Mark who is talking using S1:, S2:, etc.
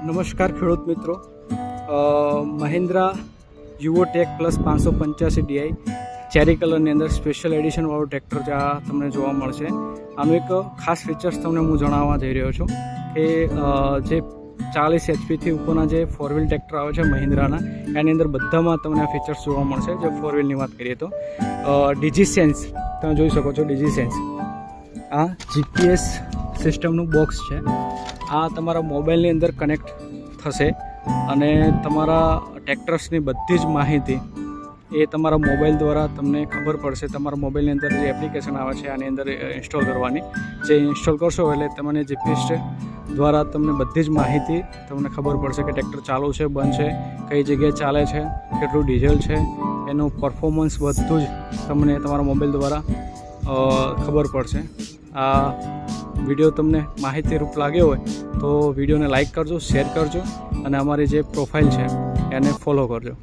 S1: નમસ્કાર ખેડૂત મિત્રો, Mahindra Yuvo tech plus 585 DI cherry કલરની અંદર સ્પેશિયલ એડિશનવાળું ટ્રેક્ટર જ્યાં તમને જોવા મળશે. આનું એક ખાસ ફીચર્સ તમને હું જણાવવા જઈ રહ્યો છું કે જે 40 એચપીથી ઉપરના જે 4 વ્હીલ ટ્રેક્ટર આવે છે મહિન્દ્રાના, એની અંદર બધામાં તમને આ ફીચર્સ જોવા મળશે. જે 4 વ્હીલની વાત કરીએ તો ડિજીસેન્સ તમે જોઈ શકો છો. ડિજીસેન્સ આ જીપીએસ સિસ્ટમનું બોક્સ છે. આ તમારા મોબાઈલની અંદર કનેક્ટ થશે અને તમારા ટ્રેક્ટર્સની બધી જ માહિતી એ તમારા મોબાઈલ દ્વારા તમને ખબર પડશે. તમારા મોબાઈલની અંદર જે એપ્લિકેશન આવે છે આની અંદર ઇન્સ્ટોલ કરવાની, જે ઇન્સ્ટોલ કરશો એટલે તમને જીપીએસ દ્વારા તમને બધી જ માહિતી તમને ખબર પડશે કે ટ્રેક્ટર ચાલુ છે, બંધ છે, કઈ જગ્યાએ ચાલે છે, કેટલું ડીઝલ છે, એનું પરફોર્મન્સ બધું જ તમને તમારા મોબાઈલ દ્વારા ખબર પડશે. આ વિડીયો તમને માહિતીરૂપ લાગ્યો હોય તો વિડીયોને લાઇક કરજો, શેર કરજો અને અમારી જે પ્રોફાઇલ છે એને ફોલો કરજો.